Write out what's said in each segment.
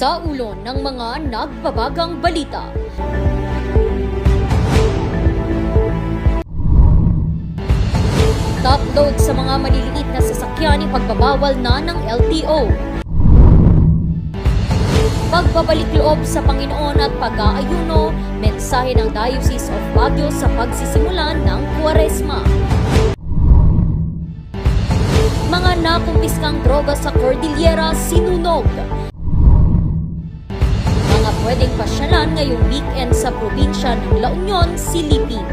Sa ulo ng mga nagbabagang balita. Top load sa mga maliliit na sasakyan ipagbabawal na ng LTO. Pagbabalik loob sa Panginoon at pag-aayuno, mensahe ng Diocese of Baguio sa pagsisimula ng Kwaresma. Mga nakumpiskang droga sa Cordillera sinunog. Mga pwedeng pasyalan ngayong weekend sa probinsya ng La Union, silipin.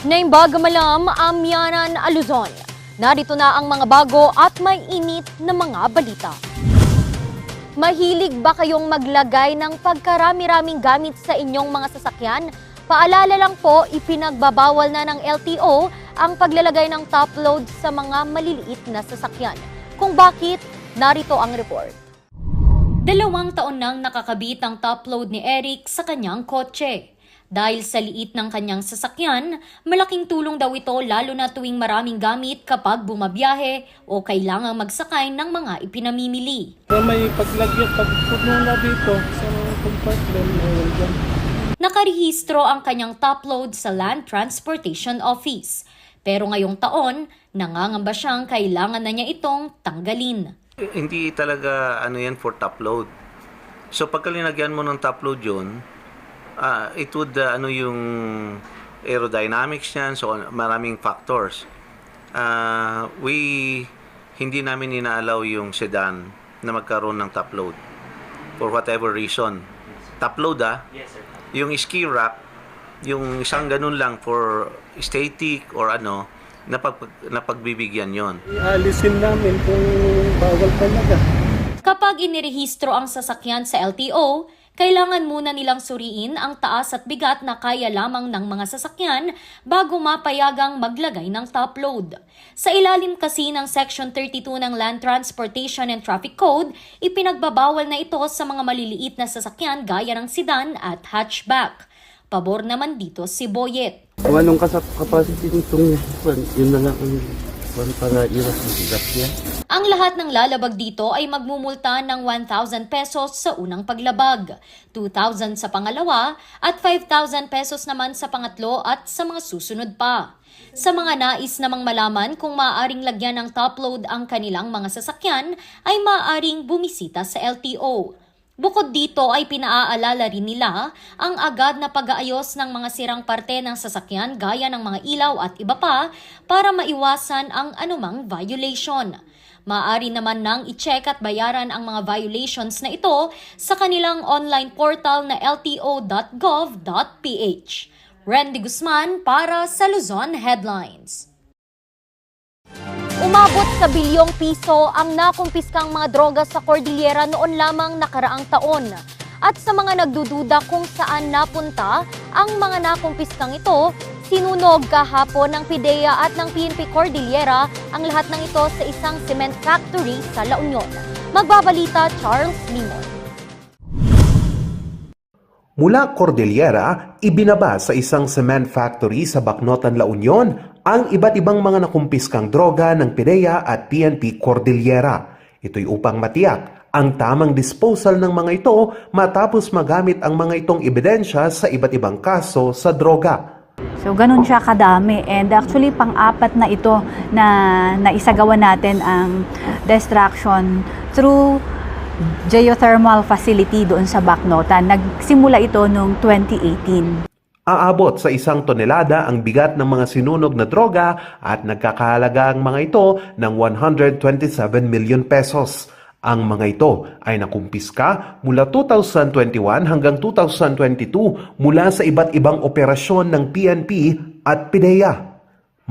Naimbaga malam, Amyanan, Luzon. Narito na ang mga bago at may init na mga balita. Mahilig ba kayong maglagay ng pagkarami-raming gamit sa inyong mga sasakyan? Paalala lang po, ipinagbabawal na ng LTO ang paglalagay ng top load sa mga maliliit na sasakyan. Kung bakit, narito ang report. 2 taon nang nakakabit ang top load ni Eric sa kanyang kotse. Dahil sa liit ng kanyang sasakyan, malaking tulong daw ito lalo na tuwing maraming gamit kapag bumabiyahe o kailangang magsakay ng mga ipinamimili. May paglagyan, pagpuno na dito sa compartment. Nakarehistro ang kanyang top load sa Land Transportation Office. Pero ngayong taon, nangangamba siyang kailangan na niya itong tanggalin. Hindi talaga yan for top load. So pagka linagyan mo ng top load yun, it would yung aerodynamics niyan, so maraming factors. Hindi namin inaalaw yung sedan na magkaroon ng top load for whatever reason. Top load Yes, sir. Yung ski rack, yung isang ganun lang for static or napagbibigyan yon. Alisin namin kung bawal talaga. Kapag inirehistro ang sasakyan sa LTO, kailangan muna nilang suriin ang taas at bigat na kaya lamang ng mga sasakyan bago mapayagang maglagay ng top load. Sa ilalim kasi ng Section 32 ng Land Transportation and Traffic Code, ipinagbabawal na ito sa mga maliliit na sasakyan gaya ng sedan at hatchback. Pabor naman dito si Boyet. Kung anong capacity nitong yun na lang para iwas ng bigat yan. Ang lahat ng lalabag dito ay magmumulta ng 1,000 pesos sa unang paglabag, 2,000 sa pangalawa at 5,000 pesos naman sa pangatlo at sa mga susunod pa. Sa mga nais namang malaman kung maaaring lagyan ng top load ang kanilang mga sasakyan ay maaaring bumisita sa LTO. Bukod dito ay pinaaalala rin nila ang agad na pag-aayos ng mga sirang parte ng sasakyan gaya ng mga ilaw at iba pa para maiwasan ang anumang violation. Maaari naman nang i-check at bayaran ang mga violations na ito sa kanilang online portal na lto.gov.ph. Randy Guzman para sa Luzon Headlines. Umabot sa bilyong piso ang nakumpiskang mga droga sa Cordillera noon lamang nakaraang taon. At sa mga nagdududa kung saan napunta ang mga nakumpiskang ito, sinunog kahapon ng PIDEA at ng PNP Cordillera ang lahat ng ito sa isang cement factory sa La Union. Magbabalita Charles Limon. Mula Cordillera, ibinaba sa isang cement factory sa Bacnotan, La Union ang iba't ibang mga nakumpiskang droga ng PIDEA at PNP Cordillera. Ito'y upang matiyak ang tamang disposal ng mga ito matapos magamit ang mga itong ebidensya sa iba't ibang kaso sa droga. So ganun siya kadami, and actually pang-apat na ito na naisagawa natin ang destruction through geothermal facility doon sa Bacnotan. Nagsimula ito noong 2018. Aabot sa 1 tonelada ang bigat ng mga sinunog na droga at nagkakahalaga ang mga ito ng 127 million pesos. Ang mga ito ay nakumpiska mula 2021 hanggang 2022 mula sa iba't ibang operasyon ng PNP at PIDEA.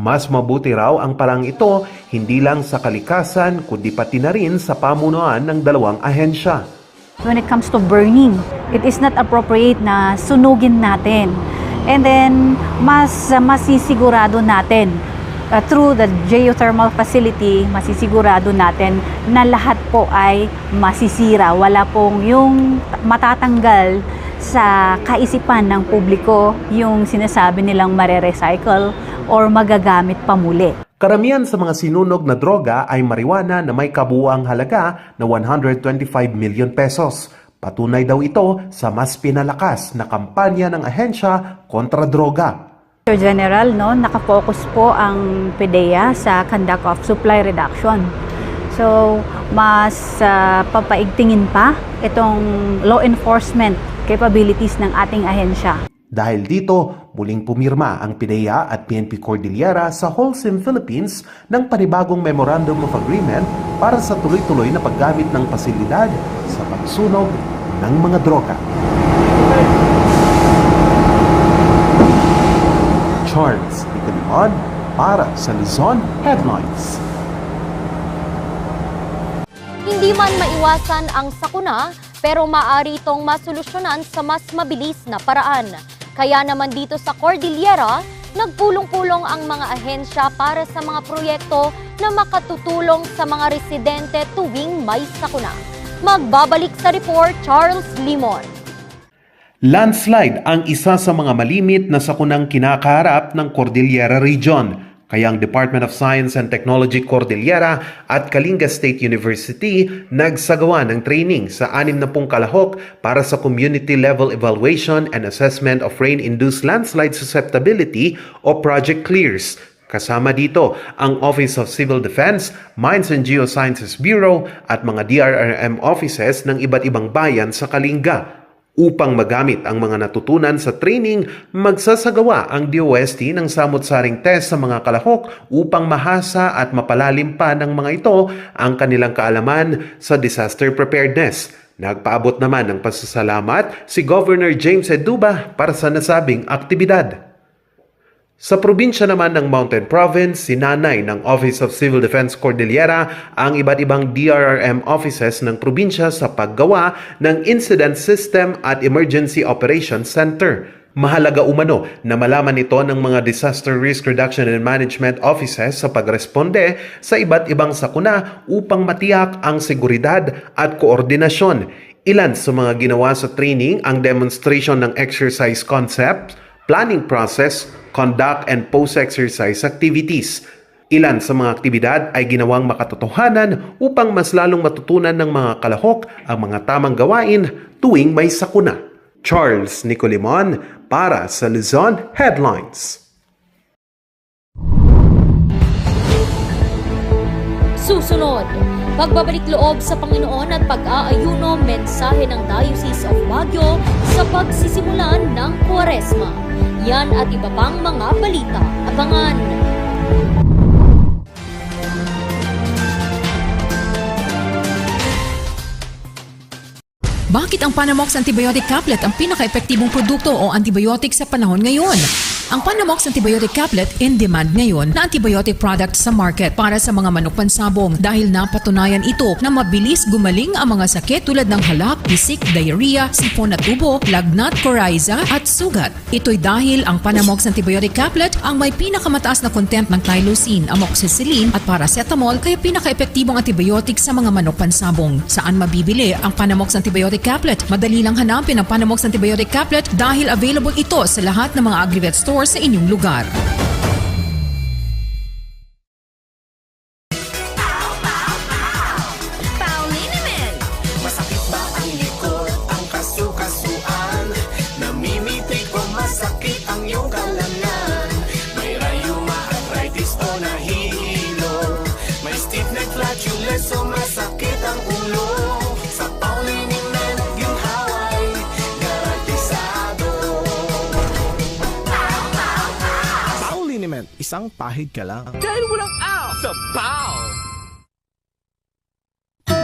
Mas mabuti raw ang parang ito hindi lang sa kalikasan kundi pati na rin sa pamunuan ng dalawang ahensya. when it comes to burning. It is not appropriate na sunugin natin. And then, mas masisigurado natin through the geothermal facility, masisigurado natin na lahat po ay masisira. Wala pong yung matatanggal sa kaisipan ng publiko yung sinasabi nilang mare-recycle or magagamit pa muli. Karamihan sa mga sinunog na droga ay marijuana na may kabuuang halaga na 125 million pesos. Patunay daw ito sa mas pinalakas na kampanya ng ahensya kontra droga. Sir General, nakafocus po ang PDEA sa conduct of supply reduction. So, mas papaigtingin pa itong law enforcement capabilities ng ating ahensya. Dahil dito, muling pumirma ang PDEA at PNP Cordillera sa Holcim Philippines ng panibagong Memorandum of Agreement para sa tuloy-tuloy na paggamit ng pasilidad sa pagsunog ng mga droga. Charles Icalion para sa Luzon Headlines. Hindi man maiwasan ang sakuna, pero maaari itong masolusyonan sa mas mabilis na paraan. Kaya naman dito sa Cordillera, nagpulong-pulong ang mga ahensya para sa mga proyekto na makatutulong sa mga residente tuwing may sakuna. Magbabalik sa report, Charles Limon. Landslide ang isa sa mga malimit na sakunang kinakaharap ng Cordillera Region. Kaya ang Department of Science and Technology Cordillera at Kalinga State University nagsagawa ng training sa 60 kalahok para sa Community Level Evaluation and Assessment of Rain-Induced Landslide Susceptibility o Project CLEARS. Kasama dito ang Office of Civil Defense, Mines and Geosciences Bureau at mga DRRM offices ng iba't ibang bayan sa Kalinga. Upang magamit ang mga natutunan sa training, magsasagawa ang DOST ng samot-saring test sa mga kalahok upang mahasa at mapalalim pa ng mga ito ang kanilang kaalaman sa disaster preparedness. Nagpaabot naman ng pasasalamat si Governor James Eduba para sa nasabing aktibidad. Sa probinsya naman ng Mountain Province, sinanay ng Office of Civil Defense Cordillera ang iba't ibang DRRM offices ng probinsya sa paggawa ng Incident System at Emergency Operations Center. Mahalaga umano na malaman ito ng mga Disaster Risk Reduction and Management Offices sa pagresponde sa iba't ibang sakuna upang matiyak ang seguridad at koordinasyon. Ilan sa mga ginawa sa training ang demonstration ng exercise concepts, planning process, conduct and post-exercise activities. Ilan sa mga aktibidad ay ginawang makatotohanan upang mas lalong matutunan ng mga kalahok ang mga tamang gawain tuwing may sakuna. Charles Nicolimon para sa Luzon Headlines. Susunod, pagbabalik loob sa Panginoon at pag-aayuno, mensahe ng Diocese of Baguio sa pagsisimulan ng Kwaresma. Yan at iba pang mga balita. Abangan! Bakit ang Panamox Antibiotic Caplet ang pinaka-epektibong produkto o antibiotic sa panahon ngayon? Ang Panamox Antibiotic Caplet in demand ngayon na antibiotic product sa market para sa mga manok pansabong dahil napatunayan ito na mabilis gumaling ang mga sakit tulad ng halak, pisik, diarrhea, sipon at ubo, lagnat, coryza at sugat. Ito'y dahil ang Panamox Antibiotic Caplet ang may pinakamataas na content ng tylosin, amoxicillin at paracetamol kaya pinaka-epektibong antibiotic sa mga manok pansabong. Saan mabibili ang Panamox Antibiotic Caplet? Madali lang hanapin ang Panamox Antibiotic Caplet dahil available ito sa lahat ng mga Agrivet store sa inyong lugar. Masakit ba ang likod, ang kasu-kasuan? Namimitig o masakit ang iyong kalamnan? May rayuma, arthritis o nahihilo? May stiff neck, flatulence o masakit ang ulo? Sa Pauliniment, ginhaway, garantisado. Pauliniment, isang pahid ka lang. Dahil walang ow sa pow!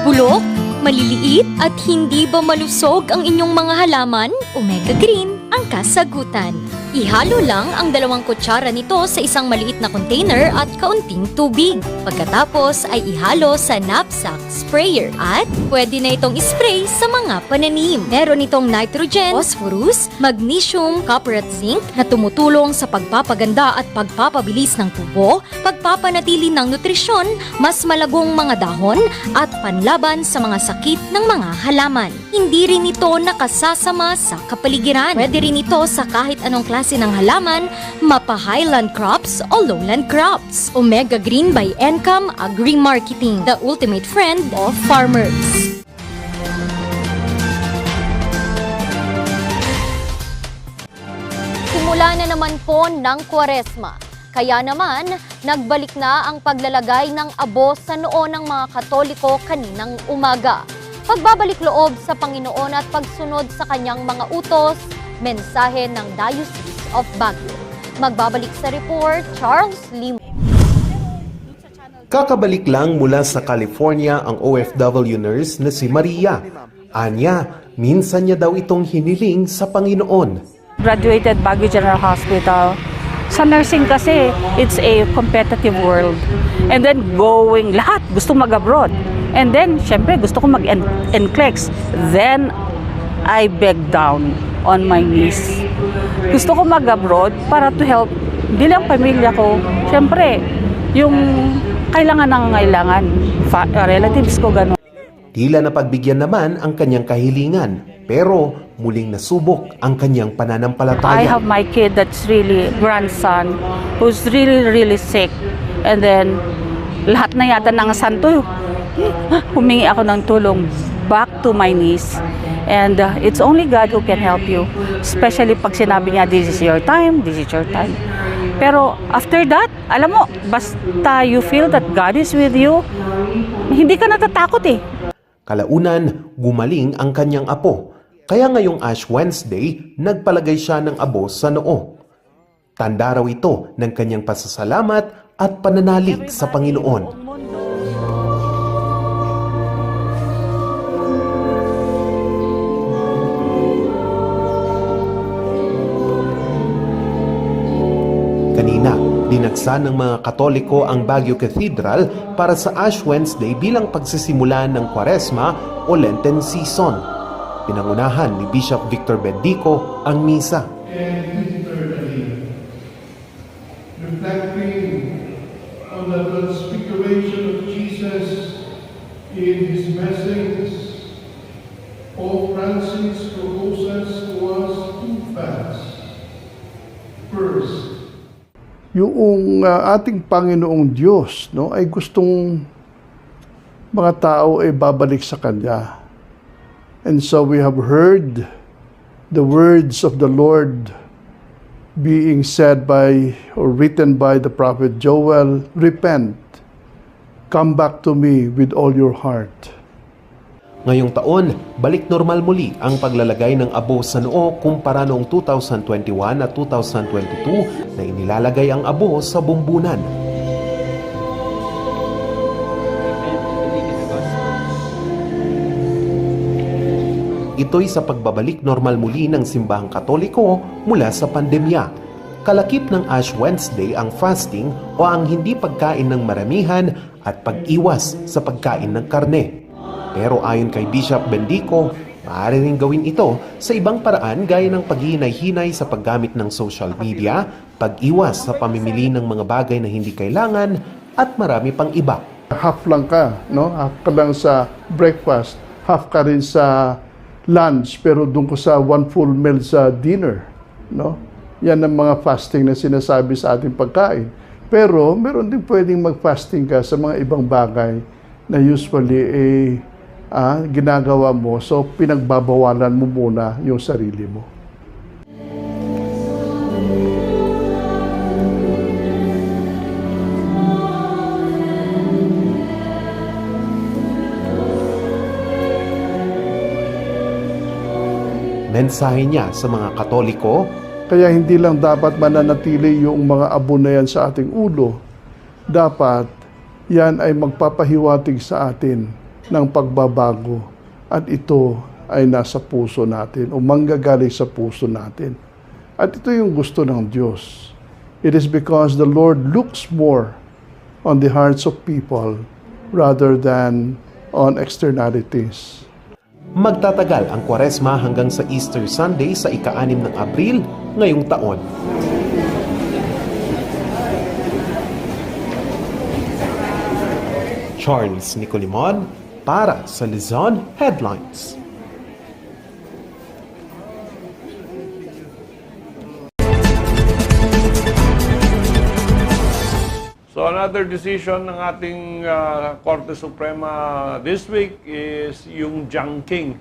Bulok, maliliit at hindi ba malusog ang inyong mga halaman? Omega Green ang kasagutan. Ihalo lang ang 2 kutsara nito sa isang maliit na container at kaunting tubig. Pagkatapos ay ihalo sa knapsack sprayer at pwede na itong spray sa mga pananim. Meron itong nitrogen, phosphorus, magnesium, copper at zinc na tumutulong sa pagpapaganda at pagpapabilis ng tubo, pagpapanatili ng nutrisyon, mas malagong mga dahon at panlaban sa mga sakit ng mga halaman. Hindi rin ito nakasasama sa kapaligiran. Pwede rin ito sa kahit anong klase ng halaman, mapa highland crops o lowland crops. Omega Green by Encam Agri-Marketing, the ultimate friend of farmers. Simula na naman po ng Kwaresma. Kaya naman, nagbalik na ang paglalagay ng abo sa noo ng mga Katoliko kaninang umaga. Pagbabalik loob sa Panginoon at pagsunod sa kanyang mga utos, mensahe ng Diocese of Baguio. Magbabalik sa report, Charles Lim. Kakabalik lang mula sa California ang OFW nurse na si Maria. Anya, minsan niya daw itong hiniling sa Panginoon. Graduated Baguio General Hospital. Sa nursing kasi, it's a competitive world. And then going, lahat gusto mag-abroad. And then, syempre, gusto ko mag-NCLEX. Then, I begged down on my knees. Gusto ko mag-abroad para to help, hindi lang pamilya ko. Syempre, yung kailangan ng kailangan, relatives ko, gano'n. Tila napagbigyan naman ang kanyang kahilingan, pero muling nasubok ang kanyang pananampalataya. I have my kid that's really grandson who's really sick. And then, lahat na yata ng santo, humingi ako ng tulong back to my knees. And it's only God who can help you. Especially pag sinabi niya, this is your time, this is your time. Pero after that, alam mo, basta you feel that God is with you, hindi ka natatakot eh. Kalaunan, gumaling ang kanyang apo. Kaya ngayong Ash Wednesday, nagpalagay siya ng abo sa noo. Tanda raw ito ng kanyang pasasalamat at pananalig sa Panginoon. Kanina, dinagsa ng mga Katoliko ang Baguio Cathedral para sa Ash Wednesday bilang pagsisimula ng Kwaresma o Lenten season. Pinangunahan ni Bishop Victor Bendico ang misa. Reflecting on the transfiguration of Jesus in his message, Pope Francis proposes to us 2 facts. First, yung ating Panginoong Diyos, no, ay gustong mga tao ay babalik sa Kanya. And so we have heard the words of the Lord being said by or written by the prophet Joel, repent, come back to me with all your heart. Ngayong taon, balik normal muli ang paglalagay ng abo sa noo kumpara noong 2021 at 2022 na inilalagay ang abo sa bumbunan. Ito'y sa pagbabalik normal muli ng simbahang Katoliko mula sa pandemya. Kalakip ng Ash Wednesday ang fasting o ang hindi pagkain ng maramihan at pag-iwas sa pagkain ng karne. Pero ayon kay Bishop Bendico, maaari ring gawin ito sa ibang paraan gaya ng paghihinay-hinay sa paggamit ng social media, pag-iwas sa pamimili ng mga bagay na hindi kailangan, at marami pang iba. Half lang ka, no? Half ka lang sa breakfast, half ka rin sa lunch, pero doon ko sa 1 full meal sa dinner, no? Yan ang mga fasting na sinasabi sa ating pagkain. Pero meron din pwedeng mag-fasting ka sa mga ibang bagay na usually ginagawa mo, so pinagbabawalan mo muna yung sarili mo. Mensahe niya sa mga Katoliko, kaya hindi lang dapat mananatili yung mga abo na yan sa ating ulo. Dapat yan ay magpapahiwatig sa atin ng pagbabago. At ito ay nasa puso natin o manggagaling sa puso natin. At ito yung gusto ng Diyos. It is because the Lord looks more on the hearts of people rather than on externalities. Magtatagal ang Kwaresma hanggang sa Easter Sunday sa ika-6 ng Abril ngayong taon. Charles Nicolimon para sa Luzon Headlines. So another decision ng ating Korte Suprema this week is yung junking,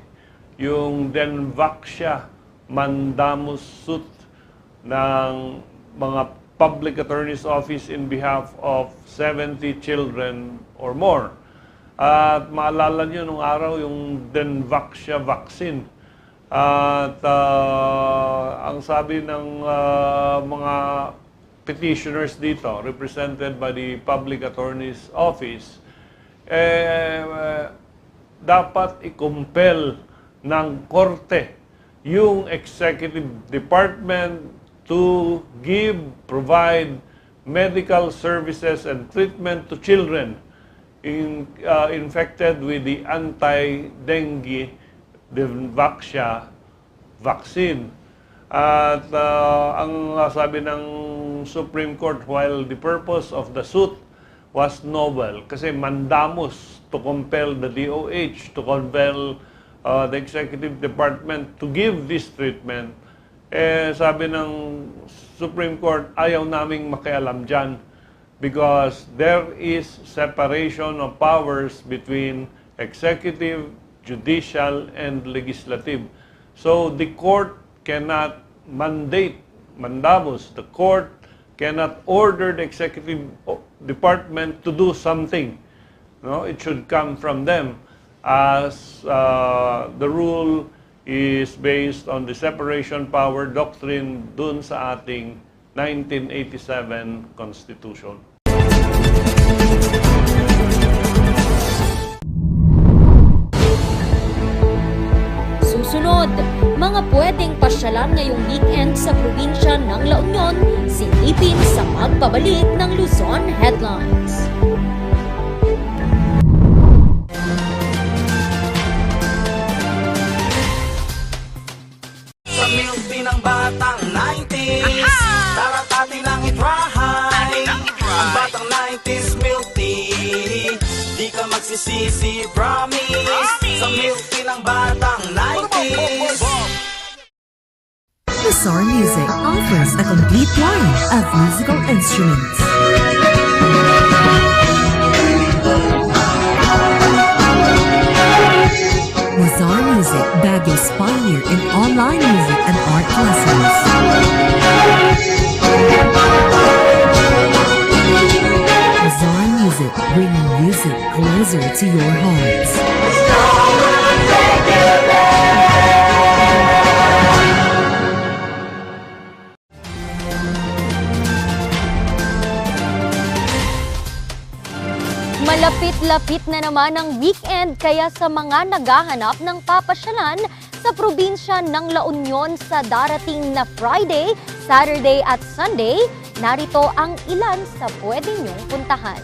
yung Denvaksha mandamus suit ng mga Public Attorney's Office in behalf of 70 children or more. At maalala niyo nung araw yung Denvaksha vaccine. At ang sabi ng mga petitioners dito, represented by the Public Attorney's Office, dapat i-compel ng korte yung Executive Department to provide medical services and treatment to children infected with the anti-dengue Denvaksha vaccine. At ang sabi ng Supreme Court, while the purpose of the suit was noble, kasi mandamus to compel the DOH, to compel the Executive Department to give this treatment, sabi ng Supreme Court, ayaw naming makialam dyan because there is separation of powers between executive, judicial, and legislative. So the court cannot mandate mandamus. The court cannot order the executive department to do something. No, it should come from them, as the rule is based on the separation power doctrine dun sa ating 1987 Constitution. Susunod, mga pwedeng pasyalan ngayong weekend sa probinsya ng La Union, silipin sa pagbabalik ng Luzon Headlines. Sa milk ng batang 90s, tara't atin ang itrahay. Ang batang 90s milk tea, di ka magsisisi, promise. Sa milk ng batang 90s. Bizarre Music offers a complete line of musical instruments. Bizarre Music, Baguio's pioneer in online music and art lessons. Bizarre Music, bringing music closer to your hearts. Malapit-lapit na naman ang weekend, kaya sa mga naghahanap ng papasyalan sa probinsya ng La Union sa darating na Friday, Saturday at Sunday, narito ang ilan sa pwede niyong puntahan.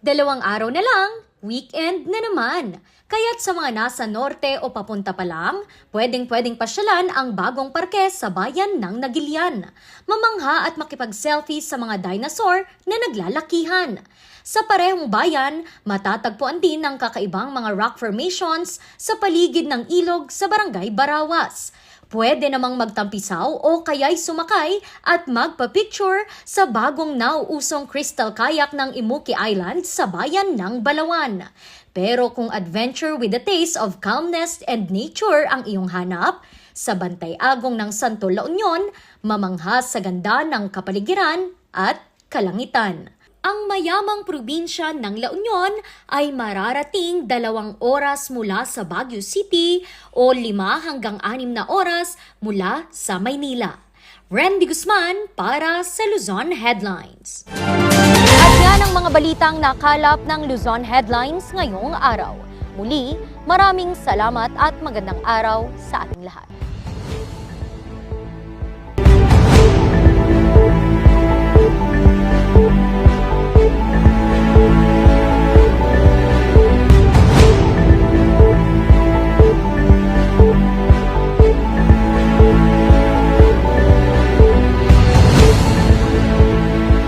2 araw na lang, weekend na naman. Kaya't sa mga nasa norte o papunta pa lang, pwedeng pasyalan ang bagong parke sa bayan ng Nagilian. Mamangha at makipag-selfie sa mga dinosaur na naglalakihan. Sa parehong bayan, matatagpuan din ang kakaibang mga rock formations sa paligid ng ilog sa Barangay Barawas. Pwede namang magtampisaw o kaya'y sumakay at magpa-picture sa bagong nauusong crystal kayak ng Imuki Island sa bayan ng Balawan. Pero kung adventure with a taste of calmness and nature ang iyong hanap, sa Bantay Agong ng Santo La Union, mamangha sa ganda ng kapaligiran at kalangitan. Ang mayamang probinsya ng La Union ay mararating 2 oras mula sa Baguio City o 5 hanggang 6 na oras mula sa Maynila. Randy Guzman para sa Luzon Headlines. At yan ang mga balitang nakalap ng Luzon Headlines ngayong araw. Muli, maraming salamat at magandang araw sa ating lahat.